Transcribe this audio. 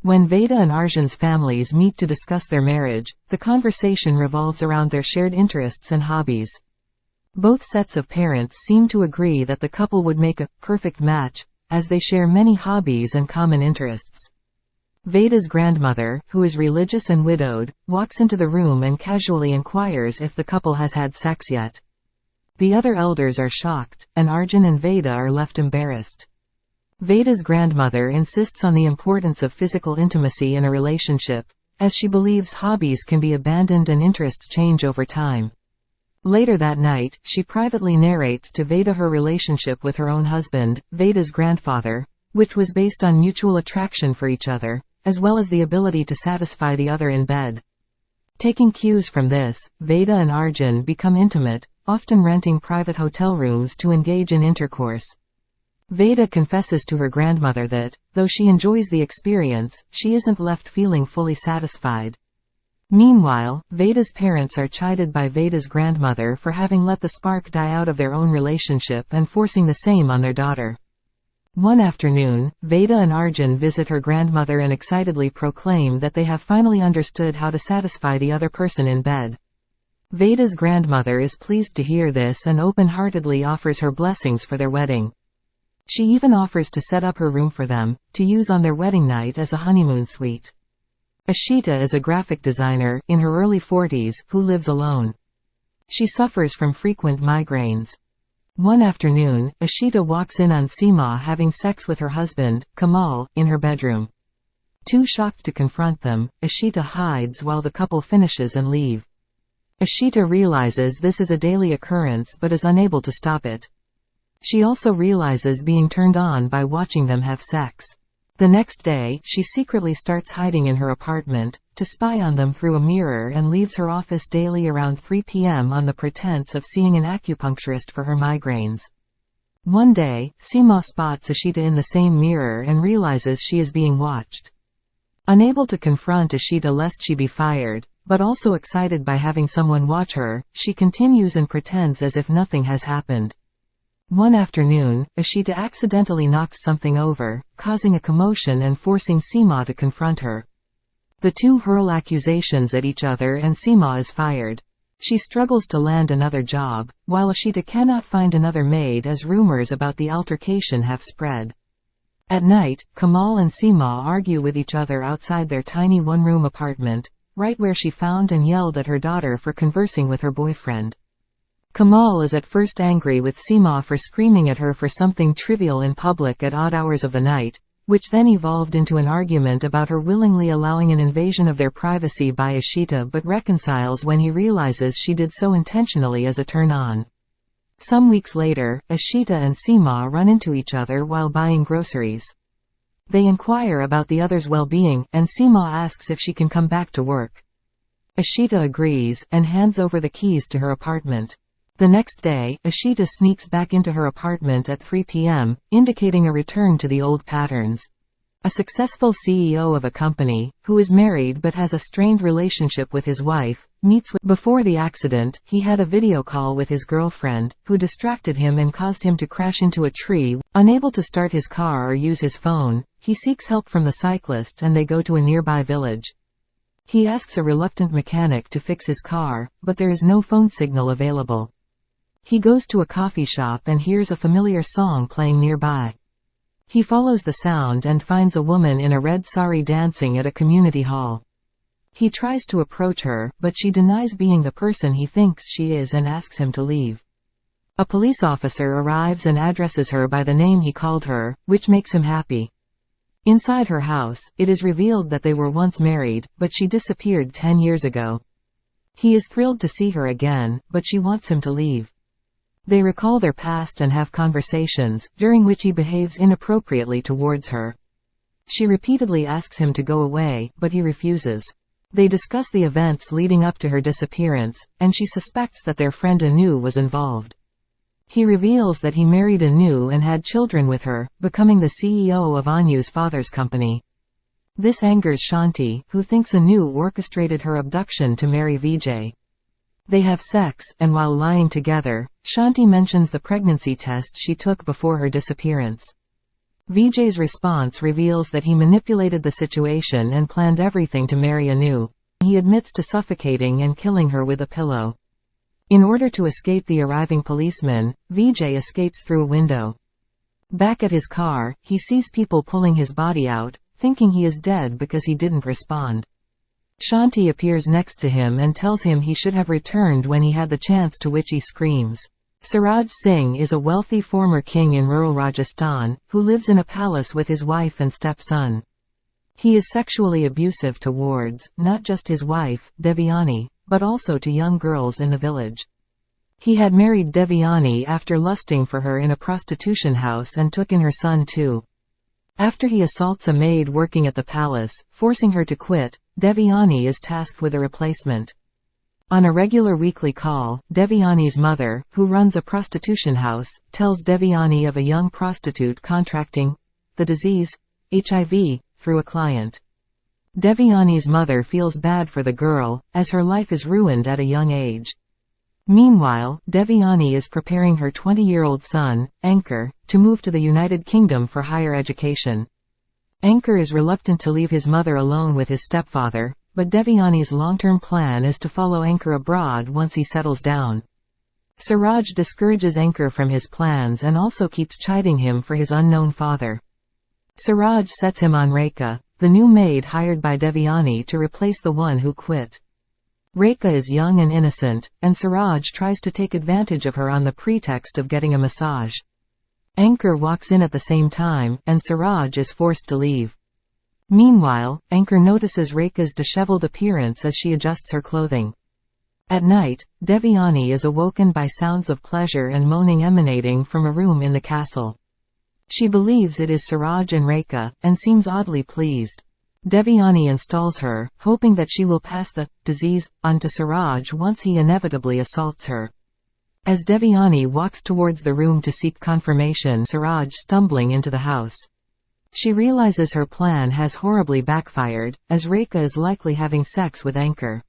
When Veda and Arjun's families meet to discuss their marriage, the conversation revolves around their shared interests and hobbies. Both sets of parents seem to agree that the couple would make a perfect match, as they share many hobbies and common interests. Veda's grandmother, who is religious and widowed, walks into the room and casually inquires if the couple has had sex yet. The other elders are shocked, and Arjun and Veda are left embarrassed. Veda's grandmother insists on the importance of physical intimacy in a relationship, as she believes hobbies can be abandoned and interests change over time. Later that night, she privately narrates to Veda her relationship with her own husband, Veda's grandfather, which was based on mutual attraction for each other, as well as the ability to satisfy the other in bed. Taking cues from this, Veda and Arjun become intimate, often renting private hotel rooms to engage in intercourse. Veda confesses to her grandmother that, though she enjoys the experience, she isn't left feeling fully satisfied. Meanwhile, Veda's parents are chided by Veda's grandmother for having let the spark die out of their own relationship and forcing the same on their daughter. One afternoon, Veda and Arjun visit her grandmother and excitedly proclaim that they have finally understood how to satisfy the other person in bed. Veda's grandmother is pleased to hear this and open-heartedly offers her blessings for their wedding. She even offers to set up her room for them, to use on their wedding night as a honeymoon suite. Ashita is a graphic designer, in her early 40s, who lives alone. She suffers from frequent migraines. One afternoon, Ashita walks in on Seema having sex with her husband, Kamal, in her bedroom. Too shocked to confront them, Ashita hides while the couple finishes and leave. Ashita realizes this is a daily occurrence but is unable to stop it. She also realizes being turned on by watching them have sex. The next day, she secretly starts hiding in her apartment, to spy on them through a mirror and leaves her office daily around 3 p.m. on the pretense of seeing an acupuncturist for her migraines. One day, Seema spots Ashita in the same mirror and realizes she is being watched. Unable to confront Ashita lest she be fired, but also excited by having someone watch her, she continues and pretends as if nothing has happened. One afternoon, Ashita accidentally knocks something over, causing a commotion and forcing Seema to confront her. The two hurl accusations at each other and Seema is fired. She struggles to land another job, while Ashita cannot find another maid as rumors about the altercation have spread. At night, Kamal and Seema argue with each other outside their tiny one-room apartment, right where she found and yelled at her daughter for conversing with her boyfriend. Kamal is at first angry with Seema for screaming at her for something trivial in public at odd hours of the night, which then evolved into an argument about her willingly allowing an invasion of their privacy by Ashita, but reconciles when he realizes she did so intentionally as a turn-on. Some weeks later, Ashita and Seema run into each other while buying groceries. They inquire about the other's well-being, and Seema asks if she can come back to work. Ashita agrees, and hands over the keys to her apartment. The next day, Ashita sneaks back into her apartment at 3 p.m., indicating a return to the old patterns. A successful CEO of a company, who is married but has a strained relationship with his wife, meets with. Before the accident, he had a video call with his girlfriend, who distracted him and caused him to crash into a tree. Unable to start his car or use his phone, he seeks help from the cyclist and they go to a nearby village. He asks a reluctant mechanic to fix his car, but there is no phone signal available. He goes to a coffee shop and hears a familiar song playing nearby. He follows the sound and finds a woman in a red sari dancing at a community hall. He tries to approach her, but she denies being the person he thinks she is and asks him to leave. A police officer arrives and addresses her by the name he called her, which makes him happy. Inside her house, it is revealed that they were once married, but she disappeared 10 years ago. He is thrilled to see her again, but she wants him to leave. They recall their past and have conversations, during which he behaves inappropriately towards her. She repeatedly asks him to go away, but he refuses. They discuss the events leading up to her disappearance, and she suspects that their friend Anu was involved. He reveals that he married Anu and had children with her, becoming the CEO of Anu's father's company. This angers Shanti, who thinks Anu orchestrated her abduction to marry Vijay. They have sex, and while lying together, Shanti mentions the pregnancy test she took before her disappearance. Vijay's response reveals that he manipulated the situation and planned everything to marry Anu. He admits to suffocating and killing her with a pillow. In order to escape the arriving policeman, Vijay escapes through a window. Back at his car, he sees people pulling his body out, thinking he is dead because he didn't respond. Shanti appears next to him and tells him he should have returned when he had the chance, to which he screams. Suraj Singh is a wealthy former king in rural Rajasthan, who lives in a palace with his wife and stepson. He is sexually abusive towards, not just his wife, Devyani, but also to young girls in the village. He had married Devyani after lusting for her in a prostitution house and took in her son too. After he assaults a maid working at the palace, forcing her to quit, Devyani is tasked with a replacement. On a regular weekly call, Devyani's mother, who runs a prostitution house, tells Devyani of a young prostitute contracting the disease, HIV, through a client. Devyani's mother feels bad for the girl, as her life is ruined at a young age. Meanwhile, Devyani is preparing her 20-year-old son, Ankur, to move to the United Kingdom for higher education. Ankur is reluctant to leave his mother alone with his stepfather, but Devyani's long-term plan is to follow Ankur abroad once he settles down. Suraj discourages Ankur from his plans and also keeps chiding him for his unknown father. Suraj sets him on Rekha, the new maid hired by Devyani to replace the one who quit. Rekha is young and innocent, and Suraj tries to take advantage of her on the pretext of getting a massage. Ankur walks in at the same time, and Suraj is forced to leave. Meanwhile, Ankur notices Rekha's disheveled appearance as she adjusts her clothing. At night, Devyani is awoken by sounds of pleasure and moaning emanating from a room in the castle. She believes it is Suraj and Rekha, and seems oddly pleased. Devyani installs her, hoping that she will pass the disease on to Suraj once he inevitably assaults her. As Devyani walks towards the room to seek confirmation, Suraj stumbling into the house. She realizes her plan has horribly backfired, as Rekha is likely having sex with Ankur.